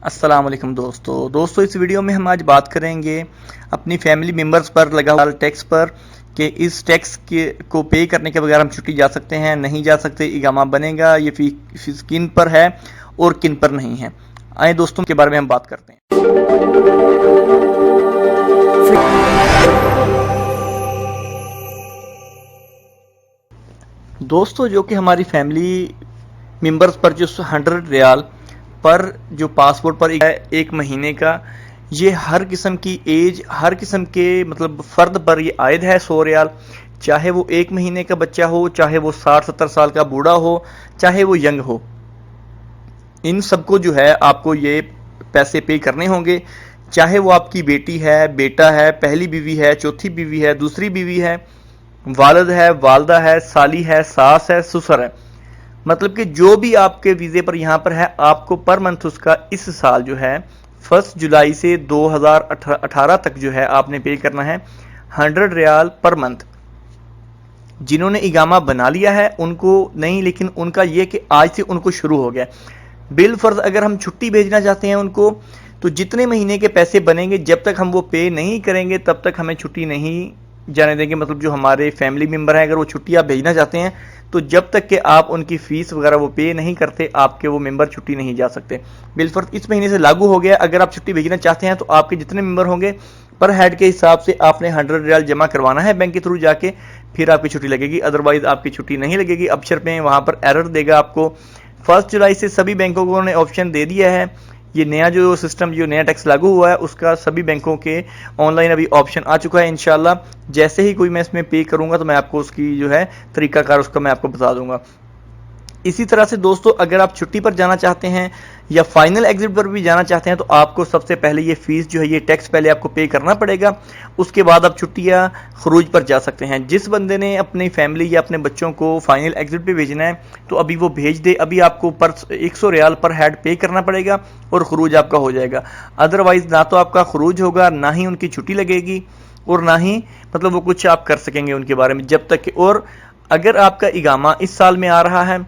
अस्सलाम वालेकुम दोस्तों इस वीडियो में हम आज बात करेंगे अपनी फैमिली मेम्बर्स पर लगा हुआ टैक्स पर कि इस टैक्स के को पे करने के बगैर हम छुट्टी जा सकते हैं नहीं जा सकते, इकामा बनेगा, ये फीस किन पर है और किन पर नहीं है। आए दोस्तों के बारे में हम बात करते हैं। दोस्तों जो कि हमारी फैमिली मेंबर्स पर जो 100 रियाल पर जो पासपोर्ट पर एक महीने का, ये हर किस्म की एज, हर किस्म के मतलब फ़र्द पर ये आयद है 100 रियाल। चाहे वो एक महीने का बच्चा हो, चाहे वो 60-70 साल का बूढ़ा हो, चाहे वो यंग हो, इन सबको जो है आपको ये पैसे पे करने होंगे। चाहे वो आपकी बेटी है, बेटा है, पहली बीवी है, चौथी बीवी है, दूसरी बीवी है, वालिद है, वालदा है, साली है, सास है, ससुर है, मतलब कि जो भी आपके वीज़े पर यहाँ पर है, आपको पर मंथ उसका इस साल जो है 1 जुलाई से 2018 तक जो है आपने पे करना है 100 रियाल पर मंथ। जिन्होंने इकामा बना लिया है उनको नहीं, लेकिन उनका ये कि आज से उनको शुरू हो गया। बिल फर्ज अगर हम छुट्टी भेजना चाहते हैं उनको, तो जितने महीने के पैसे बनेंगे जब तक हम वो पे नहीं करेंगे तब तक हमें छुट्टी नहीं जाने देंगे। मतलब जो हमारे फैमिली मेम्बर हैं, अगर वो छुट्टी आप भेजना चाहते हैं तो जब तक कि आप उनकी फ़ीस वगैरह वो पे नहीं करते, आपके वो मेंबर छुट्टी नहीं जा सकते। बिलफर्ज इस महीने से लागू हो गया। अगर आप छुट्टी भेजना चाहते हैं तो आपके जितने मेंबर होंगे पर हेड के हिसाब से आपने 100 रियाल जमा करवाना है बैंक के थ्रू जाके, फिर आपकी छुट्टी लगेगी। अदरवाइज आपकी छुट्टी नहीं लगेगी। अबशर पे वहाँ पर एरर देगा आपको। 1 जुलाई से सभी बैंकों को उन्होंने ऑप्शन दे दिया है। ये नया जो सिस्टम, जो नया टैक्स लागू हुआ है, उसका सभी बैंकों के ऑनलाइन अभी ऑप्शन आ चुका है। इंशाल्लाह जैसे ही कोई मैं इसमें पे करूंगा तो मैं आपको उसकी जो है तरीकाकार उसका मैं आपको बता दूंगा। इसी तरह से दोस्तों अगर आप छुट्टी पर जाना चाहते हैं या फाइनल एग्जिट पर भी जाना चाहते हैं तो आपको सबसे पहले ये फीस जो है, ये टैक्स पहले आपको पे करना पड़ेगा। उसके बाद आप छुट्टियां खरूज पर जा सकते हैं। जिस बंदे ने अपनी फैमिली या अपने बच्चों को फाइनल एग्जिट पे भेजना है तो अभी वो भेज दे। अभी आपको पर 100 रियाल पर हेड पे करना पड़ेगा और खरूज आपका हो जाएगा। अदरवाइज ना तो आपका खरूज होगा, ना ही उनकी छुट्टी लगेगी और ना ही मतलब वो कुछ आप कर सकेंगे उनके बारे में जब तक कि। और अगर आपका इकामा इस साल में आ रहा है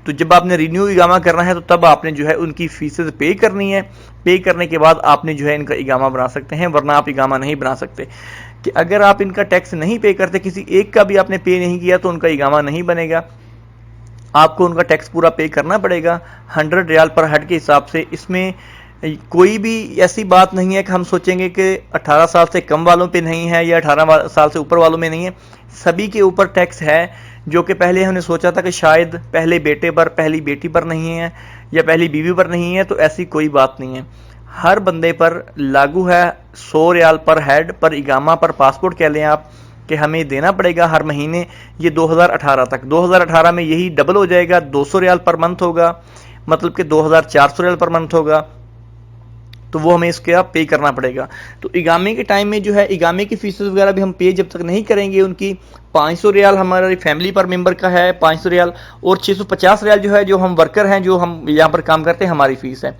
तो जब आपने रिन्यू इकामा करना है तो तब आपने जो है उनकी फीसेस पे करनी है। पे करने के बाद आपने जो है इनका इकामा बना सकते हैं, वरना आप इकामा नहीं बना सकते। कि अगर आप इनका टैक्स नहीं पे करते, किसी एक का भी आपने पे नहीं किया तो उनका इकामा नहीं बनेगा। आपको उनका टैक्स पूरा पे करना पड़ेगा 100 रियाल पर हेड के हिसाब से। इसमें कोई भी ऐसी बात नहीं है कि हम सोचेंगे कि 18 साल से कम वालों पे नहीं है या 18 साल से ऊपर वालों में नहीं है। सभी के ऊपर टैक्स है। जो कि पहले हमने सोचा था कि शायद पहले बेटे पर, पहली बेटी पर नहीं है या पहली बीवी पर नहीं है, तो ऐसी कोई बात नहीं है। हर बंदे पर लागू है 100 रियाल पर हेड पर इकामा पर पासपोर्ट कह लें आप, कि हमें देना पड़ेगा हर महीने। ये 2018 तक, 2018 में यही डबल हो जाएगा, 200 रियाल पर मंथ होगा, मतलब कि 2400 रियाल पर मंथ होगा। तो वो हमें इसका पे करना पड़ेगा। तो इकामे के टाइम में जो है इकामे की फीस वगैरह भी हम पे जब तक नहीं करेंगे उनकी, 500 रियाल हमारे फैमिली पर मेंबर का है, 500 रियाल, और 650 रियाल जो है जो हम वर्कर हैं, जो हम यहाँ पर काम करते हैं, हमारी फीस है।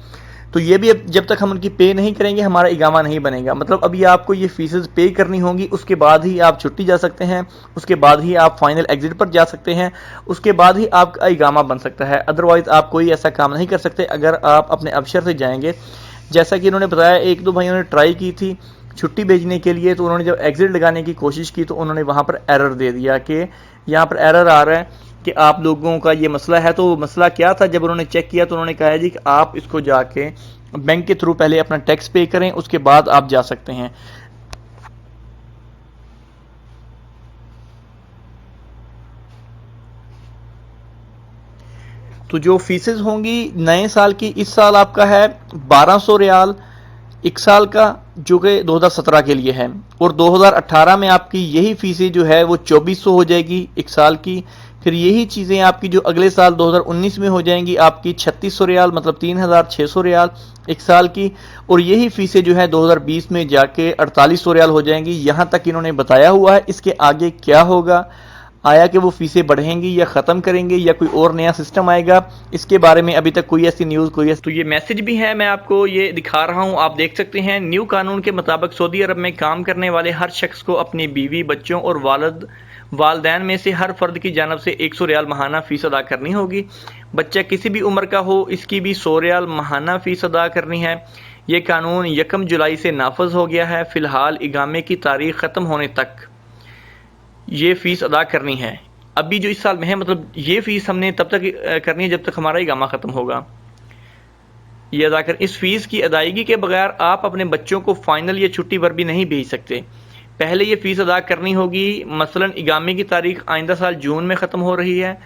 तो ये भी जब तक हम उनकी पे नहीं करेंगे हमारा इकामा नहीं बनेगा। मतलब अभी आपको ये फीसेस पे करनी होंगी, उसके बाद ही आप छुट्टी जा सकते हैं, उसके बाद ही आप फाइनल एग्जिट पर जा सकते हैं, उसके बाद ही आपका इकामा बन सकता है। अदरवाइज आप कोई ऐसा काम नहीं कर सकते अगर आप अपने अफसर से जाएंगे। जैसा कि उन्होंने बताया, एक दो भाइयों ने ट्राई की थी छुट्टी भेजने के लिए, तो उन्होंने जब एग्जिट लगाने की कोशिश की तो उन्होंने वहाँ पर एरर दे दिया कि यहाँ पर एरर आ रहा है कि आप लोगों का ये मसला है। तो मसला क्या था, जब उन्होंने चेक किया तो उन्होंने कहा जी कि आप इसको जाके बैंक के थ्रू पहले अपना टैक्स पे करें, उसके बाद आप जा सकते हैं। तो जो फीसेस होंगी नए साल की, इस साल आपका है 1200 रियाल एक साल का, जो कि 2017 के लिए है, और 2018 में आपकी यही फीसें जो है वो 2400 हो जाएगी एक साल की। फिर यही चीज़ें आपकी जो अगले साल 2019 में हो जाएंगी आपकी 3600 रियाल, मतलब 3600 रियाल एक साल की। और यही फीसें जो है 2020 में जाके 4800 रियाल हो जाएंगी। यहाँ तक इन्होंने बताया हुआ है। इसके आगे क्या होगा, आया कि वो फीसें बढ़ेंगी या ख़त्म करेंगे या कोई और नया सिस्टम आएगा, इसके बारे में अभी तक कोई ऐसी न्यूज़ तो ये मैसेज भी है, मैं आपको ये दिखा रहा हूँ, आप देख सकते हैं। न्यू कानून के मुताबिक सऊदी अरब में काम करने वाले हर शख्स को अपनी बीवी, बच्चों और वालदैन में से हर फर्द की जानब से 100 रियाल माहाना फ़ीस अदा करनी होगी। बच्चा किसी भी उम्र का हो, इसकी भी 100 रियाल माहाना फ़ीस अदा करनी है। ये कानून 1 जुलाई से नाफज हो गया है। फ़िलहाल इकामे की तारीख ख़त्म होने तक ये फ़ीस अदा करनी है। अभी जो इस साल में है, मतलब ये फ़ीस हमने तब तक करनी है जब तक हमारा इकामा ख़त्म होगा। ये अदा कर इस फ़ीस की अदायगी के बगैर आप अपने बच्चों को फ़ाइनल या छुट्टी पर भी नहीं भेज सकते। पहले ये फ़ीस अदा करनी होगी। मसलन इकामे की तारीख आइंदा साल जून में ख़त्म हो रही है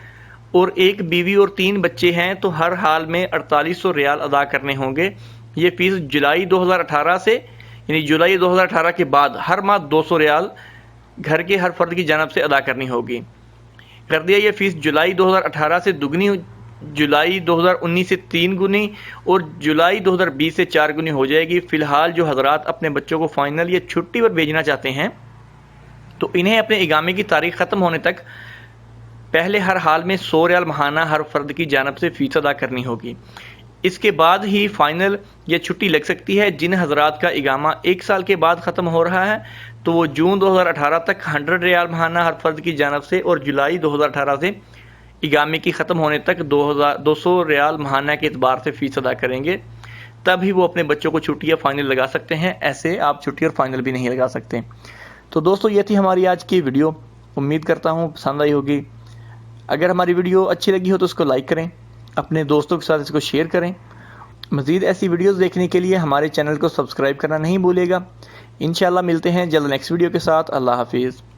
और एक बीवी और 3 बच्चे हैं, तो हर हाल में 4800 रियाल अदा करने होंगे। ये फ़ीस जुलाई 2018 से, यानी जुलाई 2018 के बाद हर माह 200 रियाल घर के हर फर्द की जानब से अदा करनी होगी। कर दिया ये फ़ीस जुलाई 2018 से दुगनी, जुलाई 2019 से 3 गुनी और जुलाई 2020 से 4 गुनी हो जाएगी। फ़िलहाल जो हजरात अपने बच्चों को फ़ाइनल या छुट्टी पर भेजना चाहते हैं, तो इन्हें अपने इकामे की तारीख ख़त्म होने तक पहले हर हाल में 100 रियाल माहाना हर फर्द की जानब से फ़ीस अदा करनी होगी। इसके बाद ही फ़ाइनल या छुट्टी लग सकती है। जिन हजरात का इकामा 1 साल के बाद ख़त्म हो रहा है, तो वो जून 2018 तक 100 रियाल माहाना हर फर्द की जानब से और जुलाई 2018 से इकामे की ख़त्म होने तक 200 रियाल माहाना के एतबार से फ़ीस अदा करेंगे। तभी वो अपने बच्चों को छुट्टी या फ़ाइनल लगा सकते हैं। ऐसे आप छुट्टी और फ़ाइनल भी नहीं लगा सकते। तो दोस्तों, ये थी हमारी आज की वीडियो। उम्मीद करता हूँ पसंद आई होगी। अगर हमारी वीडियो अच्छी लगी हो तो उसको लाइक करें, अपने दोस्तों के साथ इसको शेयर करें। मज़ीद ऐसी वीडियोज़ देखने के लिए हमारे चैनल को सब्सक्राइब करना नहीं भूलिएगा। इंशाल्लाह मिलते हैं जल्द नेक्स्ट वीडियो के साथ। अल्लाह हाफिज़।